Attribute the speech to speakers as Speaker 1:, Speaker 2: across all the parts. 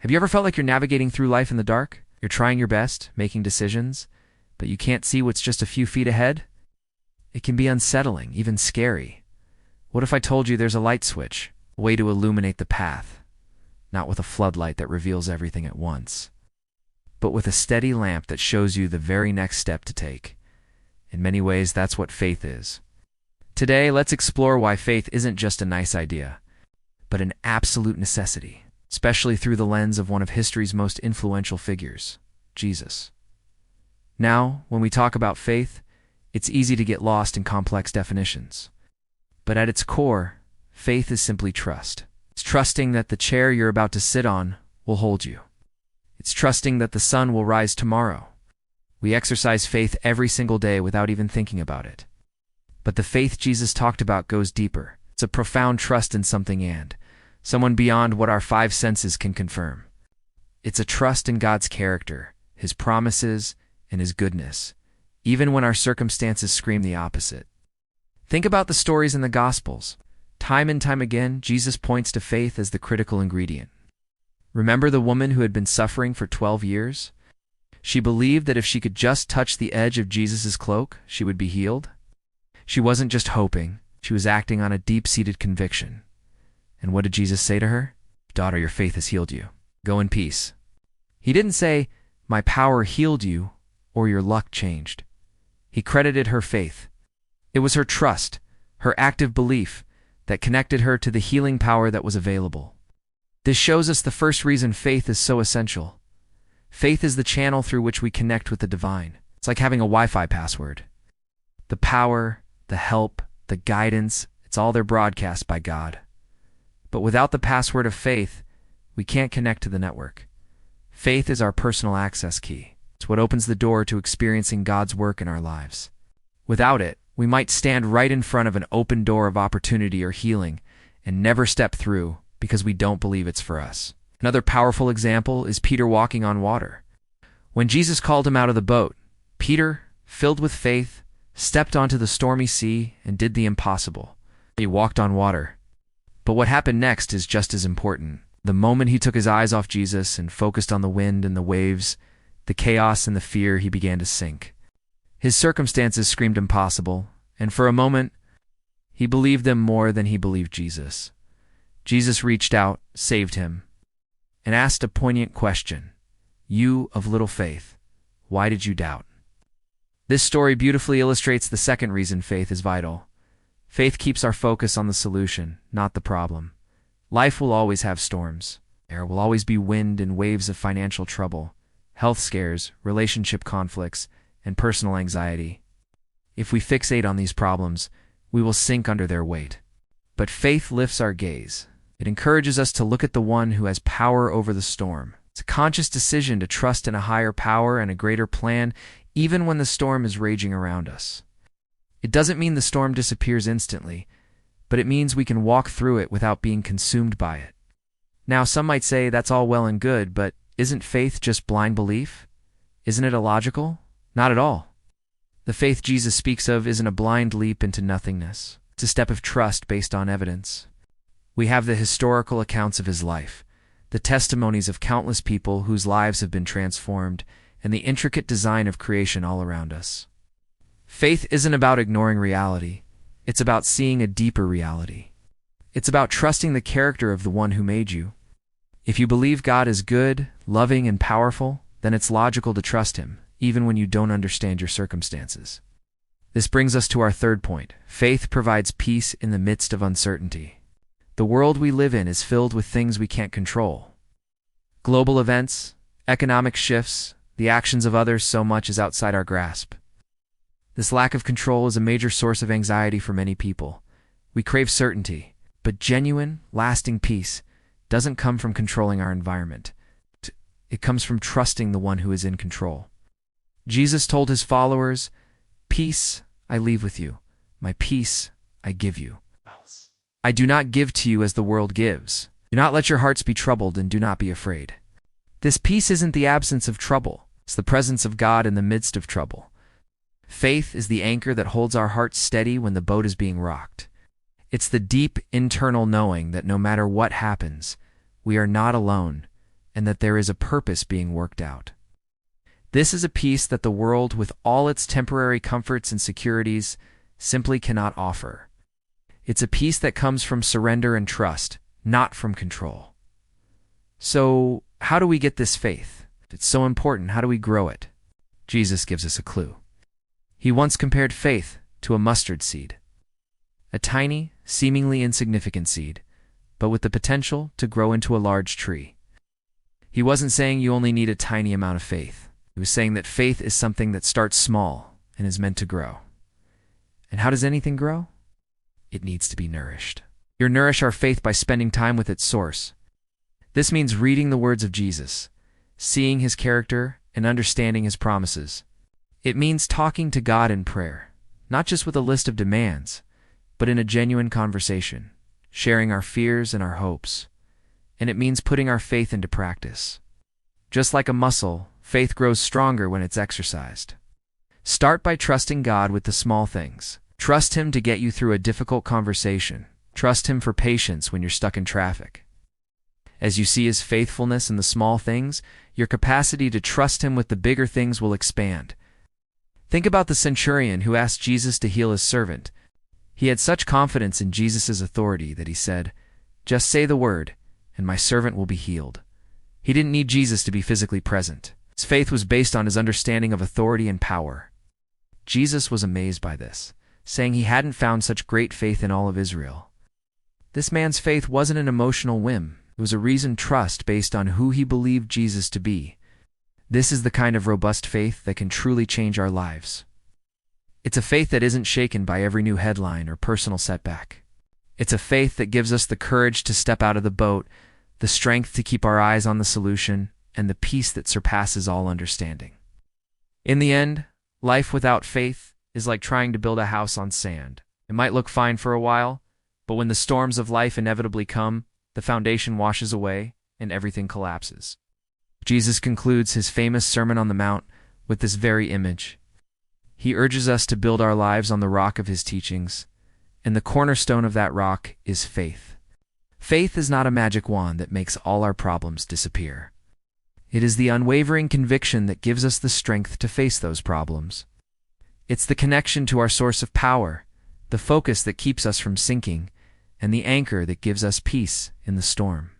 Speaker 1: Have you ever felt like you're navigating through life in the dark? You're trying your best, making decisions, but you can't see what's just a few feet ahead? It can be unsettling, even scary. What if I told you there's a light switch, a way to illuminate the path, not with a floodlight that reveals everything at once, but with a steady lamp that shows you the very next step to take? In many ways, that's what faith is. Today, let's explore why faith isn't just a nice idea, but an absolute necessity, especially through the lens of one of history's most influential figures, Jesus. Now, when we talk about faith, it's easy to get lost in complex definitions. But at its core, faith is simply trust. It's trusting that the chair you're about to sit on will hold you. It's trusting that the sun will rise tomorrow. We exercise faith every single day without even thinking about it. But the faith Jesus talked about goes deeper. It's a profound trust in something and someone beyond what our five senses can confirm. It's a trust in God's character, His promises, and His goodness, even when our circumstances scream the opposite. Think about the stories in the Gospels. Time and time again, Jesus points to faith as the critical ingredient. Remember the woman who had been suffering for 12 years? She believed that if she could just touch the edge of Jesus' cloak, she would be healed. She wasn't just hoping, she was acting on a deep-seated conviction. And what did Jesus say to her? "Daughter, your faith has healed you. Go in peace." He didn't say, "My power healed you," or "your luck changed." He credited her faith. It was her trust, her active belief, that connected her to the healing power that was available. This shows us the first reason faith is so essential. Faith is the channel through which we connect with the divine. It's like having a Wi-Fi password. The power, the help, the guidance, it's all there broadcast by God. But without the password of faith, we can't connect to the network. Faith is our personal access key. It's what opens the door to experiencing God's work in our lives. Without it, we might stand right in front of an open door of opportunity or healing and never step through because we don't believe it's for us. Another powerful example is Peter walking on water. When Jesus called him out of the boat, Peter, filled with faith, stepped onto the stormy sea and did the impossible. He walked on water. But what happened next is just as important. The moment he took his eyes off Jesus and focused on the wind and the waves, the chaos and the fear, he began to sink. His circumstances screamed impossible, and for a moment, he believed them more than he believed Jesus. Jesus reached out, saved him, and asked a poignant question. "You of little faith, why did you doubt?" This story beautifully illustrates the second reason faith is vital. Faith keeps our focus on the solution, not the problem. Life will always have storms. There will always be wind and waves of financial trouble, health scares, relationship conflicts, and personal anxiety. If we fixate on these problems, we will sink under their weight. But faith lifts our gaze. It encourages us to look at the one who has power over the storm. It's a conscious decision to trust in a higher power and a greater plan, even when the storm is raging around us. It doesn't mean the storm disappears instantly, but it means we can walk through it without being consumed by it. Now, some might say that's all well and good, but isn't faith just blind belief? Isn't it illogical? Not at all. The faith Jesus speaks of isn't a blind leap into nothingness. It's a step of trust based on evidence. We have the historical accounts of his life, the testimonies of countless people whose lives have been transformed, and the intricate design of creation all around us. Faith isn't about ignoring reality. It's about seeing a deeper reality. It's about trusting the character of the one who made you. If you believe God is good, loving, and powerful, then it's logical to trust him, even when you don't understand your circumstances. This brings us to our third point. Faith provides peace in the midst of uncertainty. The world we live in is filled with things we can't control. Global events, economic shifts, the actions of others, so much is outside our grasp. This lack of control is a major source of anxiety for many people. We crave certainty, but genuine, lasting peace doesn't come from controlling our environment. It comes from trusting the one who is in control. Jesus told his followers, "Peace I leave with you, my peace I give you. I do not give to you as the world gives. Do not let your hearts be troubled and do not be afraid." This peace isn't the absence of trouble. It's the presence of God in the midst of trouble. Faith is the anchor that holds our hearts steady when the boat is being rocked. It's the deep internal knowing that no matter what happens, we are not alone, and that there is a purpose being worked out. This is a peace that the world, with all its temporary comforts and securities, simply cannot offer. It's a peace that comes from surrender and trust, not from control. So, how do we get this faith? If it's so important, how do we grow it? Jesus gives us a clue. He once compared faith to a mustard seed, a tiny, seemingly insignificant seed, but with the potential to grow into a large tree. He wasn't saying you only need a tiny amount of faith. He was saying that faith is something that starts small and is meant to grow. And how does anything grow? It needs to be nourished. We nourish our faith by spending time with its source. This means reading the words of Jesus, seeing his character, and understanding his promises. It means talking to God in prayer, not just with a list of demands, but in a genuine conversation, sharing our fears and our hopes. And it means putting our faith into practice. Just like a muscle, faith grows stronger when it's exercised. Start by trusting God with the small things. Trust him to get you through a difficult conversation. Trust him for patience when you're stuck in traffic. As you see his faithfulness in the small things, your capacity to trust him with the bigger things will expand. Think about the centurion who asked Jesus to heal his servant. He had such confidence in Jesus' authority that he said, "Just say the word, and my servant will be healed." He didn't need Jesus to be physically present. His faith was based on his understanding of authority and power. Jesus was amazed by this, saying he hadn't found such great faith in all of Israel. This man's faith wasn't an emotional whim. It was a reasoned trust based on who he believed Jesus to be. This is the kind of robust faith that can truly change our lives. It's a faith that isn't shaken by every new headline or personal setback. It's a faith that gives us the courage to step out of the boat, the strength to keep our eyes on the solution, and the peace that surpasses all understanding. In the end, life without faith is like trying to build a house on sand. It might look fine for a while, but when the storms of life inevitably come, the foundation washes away and everything collapses. Jesus concludes his famous Sermon on the Mount with this very image. He urges us to build our lives on the rock of his teachings, and the cornerstone of that rock is faith. Faith is not a magic wand that makes all our problems disappear. It is the unwavering conviction that gives us the strength to face those problems. It's the connection to our source of power, the focus that keeps us from sinking, and the anchor that gives us peace in the storm.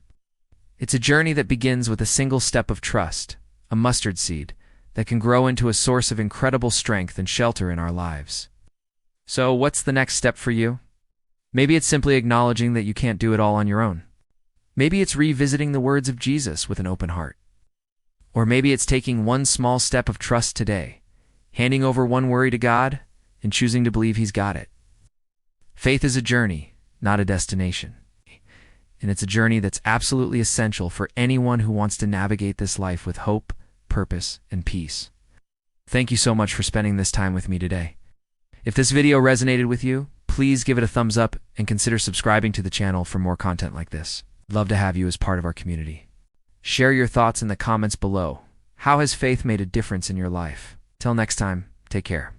Speaker 1: It's a journey that begins with a single step of trust, a mustard seed, that can grow into a source of incredible strength and shelter in our lives. So, what's the next step for you? Maybe it's simply acknowledging that you can't do it all on your own. Maybe it's revisiting the words of Jesus with an open heart. Or maybe it's taking one small step of trust today, handing over one worry to God, and choosing to believe he's got it. Faith is a journey, not a destination. And it's a journey that's absolutely essential for anyone who wants to navigate this life with hope, purpose, and peace. Thank you so much for spending this time with me today. If this video resonated with you, please give it a thumbs up and consider subscribing to the channel for more content like this. I'd love to have you as part of our community. Share your thoughts in the comments below. How has faith made a difference in your life? Till next time, take care.